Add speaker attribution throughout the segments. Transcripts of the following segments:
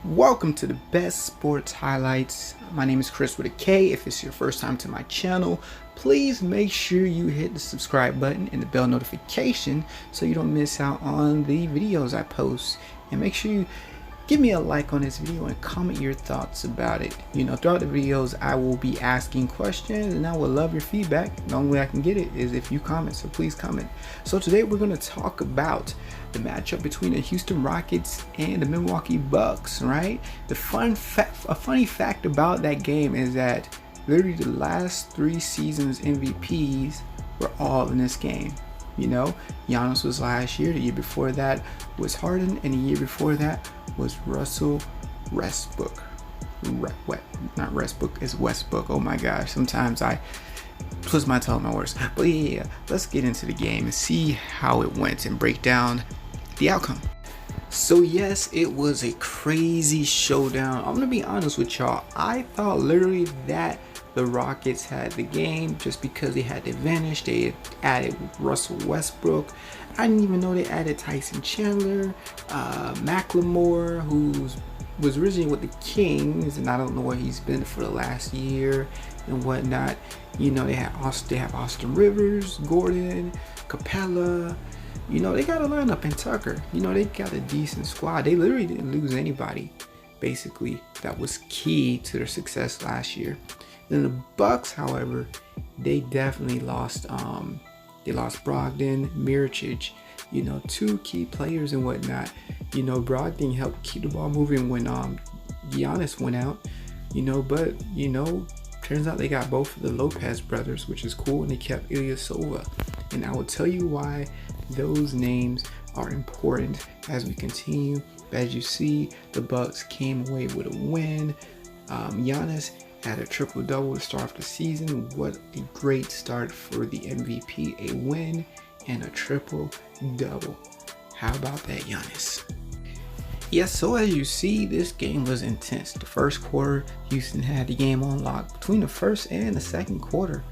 Speaker 1: Welcome to the best sports highlights. My name is Chris with a K. If it's your first time to my channel, please make sure you hit the subscribe button and the bell notification so you don't miss out on the videos I post. And make sure you give me a like on this video and comment your thoughts about it. Throughout the videos, I will be asking questions and I would love your feedback. The only way I can get it is if you comment, so please comment. So today we're going to talk about the matchup between the Houston Rockets and the Milwaukee Bucks, right? A funny fact about that game is that literally the last 3 seasons MVPs were all in this game. Giannis was last year, the year before that was Harden, and the year before that was Russell Westbrook. Not Westbrook, it's Westbrook. Oh my gosh, sometimes I twist my tongue on my words. But yeah, let's get into the game and see how it went and break down the outcome. So yes, it was a crazy showdown. I'm gonna be honest with y'all. I thought literally that the Rockets had the game just because they had the advantage. They added Russell Westbrook. I didn't even know they added Tyson Chandler, Macklemore, who was originally with the Kings, and I don't know where he's been for the last year and whatnot. They have Austin Rivers, Gordon, Capella. They got a lineup in Tucker. They got a decent squad. They literally didn't lose anybody, basically, that was key to their success last year. Then the Bucks, however, they definitely lost. They lost Brogdon, Miricic, 2 key players and whatnot. Brogdon helped keep the ball moving when Giannis went out. But turns out they got both of the Lopez brothers, which is cool, and they kept Ilyasova. And I will tell you why those names are important as we continue. As you see, the Bucks came away with a win. Giannis had a triple-double to start off the season. What a great start for the MVP, a win and a triple-double. How about that, Giannis? Yes, so as you see, this game was intense. The first quarter, Houston had the game on lock. Between the first and the second quarter,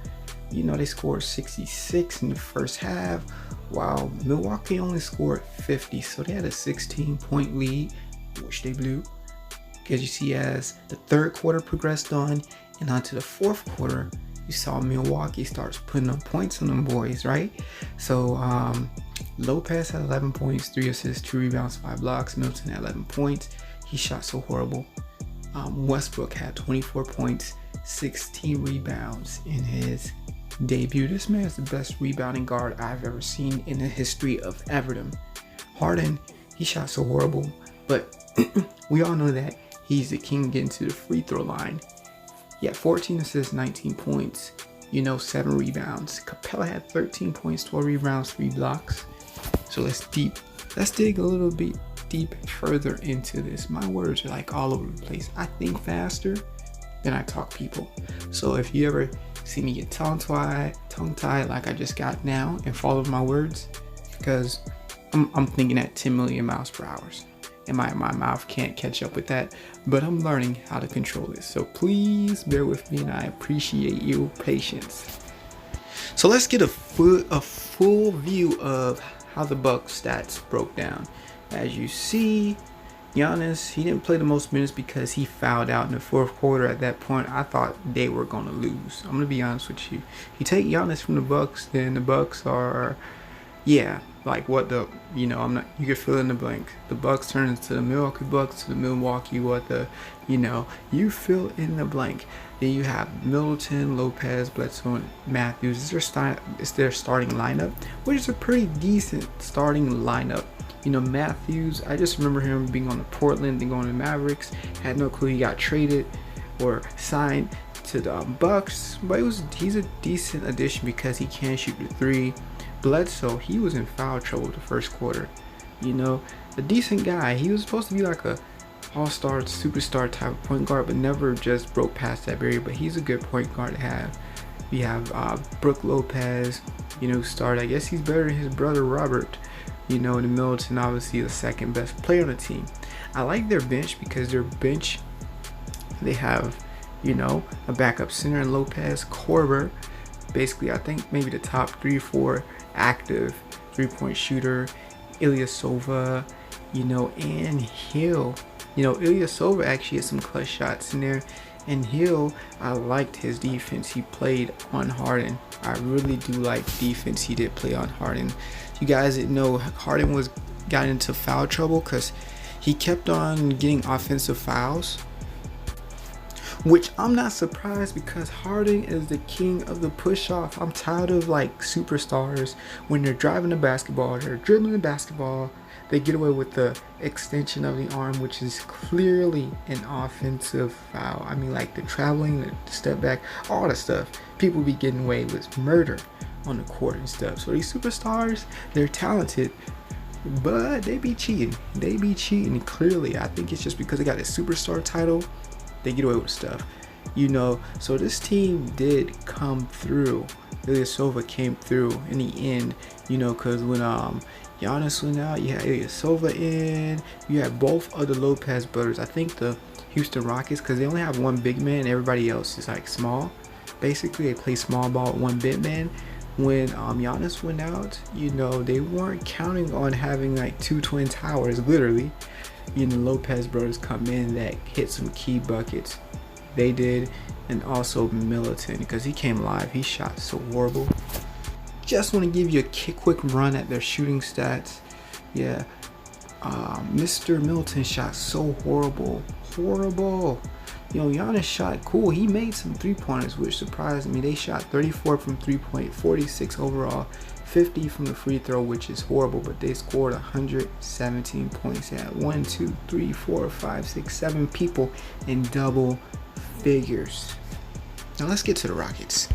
Speaker 1: they scored 66 in the first half, while Milwaukee only scored 50. So they had a 16-point lead, which they blew. As you see, as the third quarter progressed on and onto the fourth quarter, you saw Milwaukee starts putting up points on them boys, right? So Lopez had 11 points, 3 assists, 2 rebounds, 5 blocks. Milton had 11 points. He shot so horrible. Westbrook had 24 points, 16 rebounds in his debut. This man is the best rebounding guard I've ever seen in the history of Everton. Harden, he shot so horrible, but we all know that he's the king getting to the free throw line. He had 14 assists, 19 points, 7 rebounds. Capella had 13 points, 12 rebounds, 3 blocks. So let's dig a little bit deep further into this. My words are like all over the place. I think faster than I talk, people. So if you ever see me get tongue-tied like I just got now and follow my words, because I'm thinking at 10 million miles per hour. And my mouth can't catch up with that, but I'm learning how to control this. So please bear with me, and I appreciate your patience. So let's get a full view of how the Bucks stats broke down. As you see, Giannis, he didn't play the most minutes because he fouled out in the fourth quarter. At that point, I thought they were going to lose. I'm going to be honest with you. You take Giannis from the Bucks, then the Bucks are, like what the, you can fill in the blank. The Bucks turn into the Milwaukee Bucks, to the Milwaukee, you fill in the blank. Then you have Middleton, Lopez, Bledsoe, and Matthews. It's their starting lineup, which is a pretty decent starting lineup. Matthews, I just remember him being on the Portland, then going to the Mavericks. Had no clue he got traded or signed to the Bucks, but he's a decent addition because he can shoot the 3. Bledsoe, he was in foul trouble the first quarter. A decent guy. He was supposed to be like a all-star, superstar type of point guard, but never just broke past that barrier. But he's a good point guard to have. We have Brook Lopez, started. I guess he's better than his brother Robert. And Middleton, obviously the second best player on the team. I like their bench because they have, a backup center in Lopez, Korver. Basically, I think maybe the top 3-4 active 3-point shooter, Ilyasova, and Hill. Ilyasova actually had some clutch shots in there. And Hill, I liked his defense he played on Harden. I really do like the defense he did play on Harden. You guys didn't know Harden got into foul trouble because he kept on getting offensive fouls, which I'm not surprised because Harden is the king of the push-off. I'm tired of like superstars when they're driving the basketball, they're dribbling the basketball, they get away with the extension of the arm, which is clearly an offensive foul. I mean, like the traveling, the step back, all the stuff. People be getting away with murder on the court and stuff. So these superstars, they're talented, but they be cheating. Clearly. I think it's just because they got a superstar title, they get away with stuff. So this team did come through. Ilyasova came through in the end, because when Giannis went out, you had Ilyasova in, you had both of the Lopez brothers. I think the Houston Rockets, because they only have one big man and everybody else is like small. Basically, they play small ball with one big man. When Giannis went out, they weren't counting on having like two twin towers, literally. Lopez brothers come in that hit some key buckets. They did. And also Middleton, because he came alive. He shot so horrible. Just want to give you a quick run at their shooting stats. Yeah, Mr. Middleton shot so horrible. Giannis shot cool. He made some three-pointers, which surprised me. They shot 34 from three-point, 46 overall, 50 from the free throw, which is horrible, but they scored 117 points. They had 1, 2, 3, 4, 5, 6, 7 people in double figures. Now let's get to the Rockets.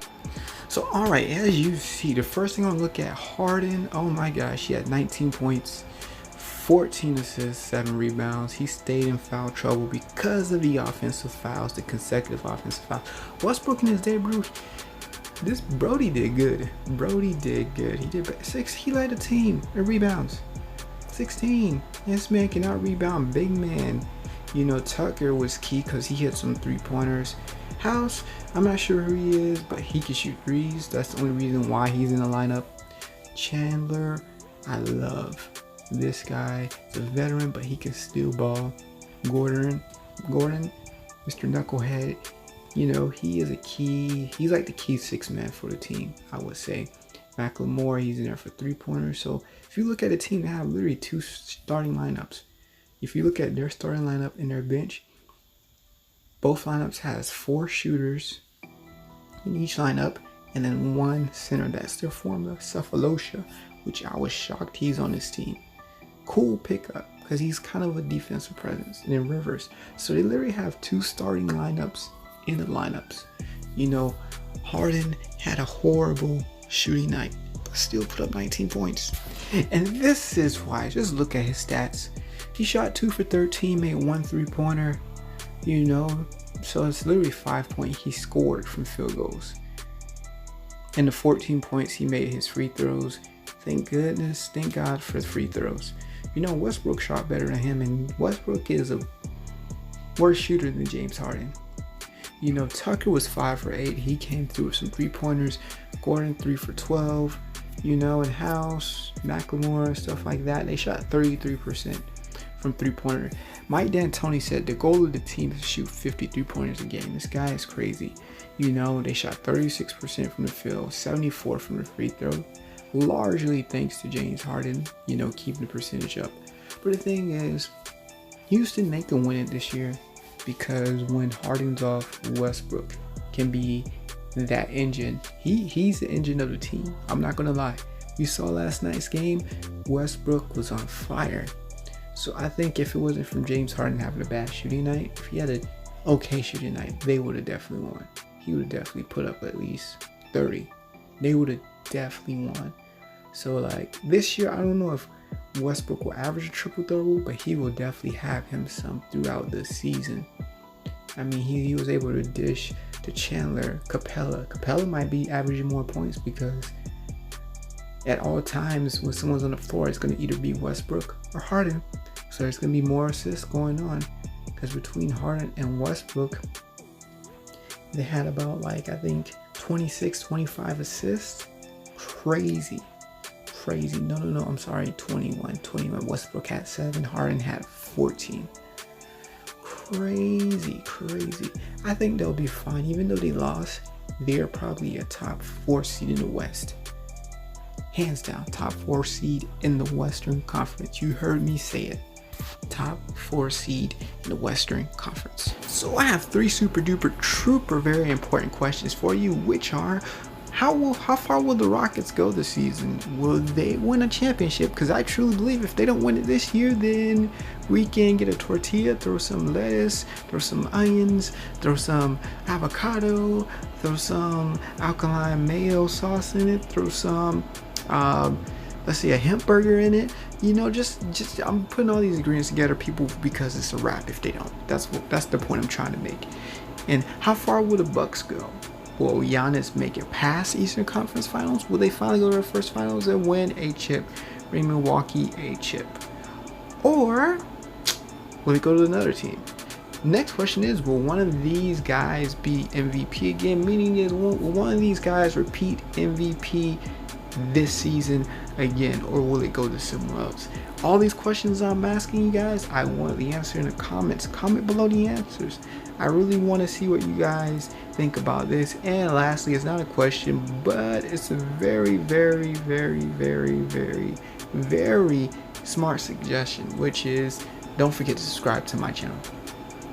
Speaker 1: So, alright, as you see, the first thing I'm gonna look at, Harden. Oh my gosh, he had 19 points, 14 assists, 7 rebounds. He stayed in foul trouble because of the offensive fouls, the consecutive offensive fouls. Westbrook in his debut, this Brody did good. He did 6. He led the team in rebounds. 16. This man can out rebound big man. Tucker was key because he hit some 3-pointers. House, I'm not sure who he is, but he can shoot threes. That's the only reason why he's in the lineup. Chandler, I love this guy. He's a veteran, but he can still ball. Gordon, Mr. Knucklehead. He is a key. He's like the key 6-man for the team, I would say. McLemore, he's in there for 3-pointers. So if you look at a team, they have literally 2 starting lineups. If you look at their starting lineup and their bench, both lineups has 4 shooters in each lineup and then 1 center. That's their formula, Cephalosha, which I was shocked he's on this team. Cool pickup because he's kind of a defensive presence. And then Rivers. So they literally have 2 starting lineups in the lineups. Harden had a horrible shooting night, but still put up 19 points. And this is why, just look at his stats. He shot 2 for 13, made 1 3-pointer. So it's literally 5 points he scored from field goals. And the 14 points he made his free throws. Thank God for the free throws. Westbrook shot better than him, and Westbrook is a worse shooter than James Harden. Tucker was 5 for 8. He came through with some 3-pointers. Gordon 3 for 12. And House, McLemore, stuff like that. They shot 33% from 3-pointer. Mike D'Antoni said the goal of the team is to shoot 50 3-pointers a game. This guy is crazy. They shot 36% from the field, 74 from the free throw, largely thanks to James Harden, keeping the percentage up. But the thing is, Houston, they can win it this year because when Harden's off, Westbrook can be that engine. He's the engine of the team. I'm not gonna lie. You saw last night's game, Westbrook was on fire. So I think if it wasn't from James Harden having a bad shooting night, if he had an okay shooting night, they would have definitely won. He would have definitely put up at least 30. They would have definitely won. So like this year, I don't know if Westbrook will average a triple-double, but he will definitely have him some throughout the season. I mean, he was able to dish to Chandler, Capella. Capella might be averaging more points because at all times when someone's on the floor, it's going to either be Westbrook or Harden. So there's going to be more assists going on because between Harden and Westbrook, they had about I think 26, 25 assists. Crazy. No, I'm sorry, 21. Westbrook had 7, Harden had 14. crazy. I think they'll be fine. Even though they lost, they're probably a top 4 seed in the West. Hands down, top 4 seed in the Western Conference. You heard me say it. Top 4 seed in the Western Conference. So I have 3 super duper trooper very important questions for you, which are how far will the Rockets go this season? Will they win a championship? Because I truly believe if they don't win it this year, then we can get a tortilla, throw some lettuce, throw some onions, throw some avocado, throw some alkaline mayo sauce in it, throw some let's say a hemp burger in it. You know, just I'm putting all these ingredients together, people, because it's a wrap if they don't. That's the point I'm trying to make. And how far will the Bucks go? Will Giannis make it past Eastern Conference Finals? Will they finally go to their first finals and win a chip, bring Milwaukee a chip? Or will it go to another team? Next question is, will one of these guys be MVP again? Meaning, will one of these guys repeat MVP this season again, or will it go to someone else? All these questions I'm asking you guys, I want the answer in the comments. Comment below the answers. I really want to see what you guys think about this. And lastly, it's not a question, but it's a very smart suggestion, which is don't forget to subscribe to my channel.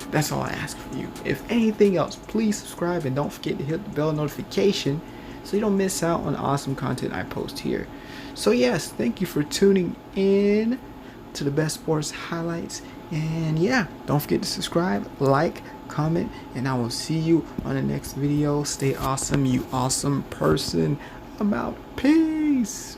Speaker 1: That's all I ask for you. If anything else, please subscribe and don't forget to hit the bell notification so you don't miss out on awesome content I post here. So yes, thank you for tuning in to the best sports highlights. And yeah, don't forget to subscribe, like, comment, and I will see you on the next video. Stay awesome, you awesome person. I'm out. Peace.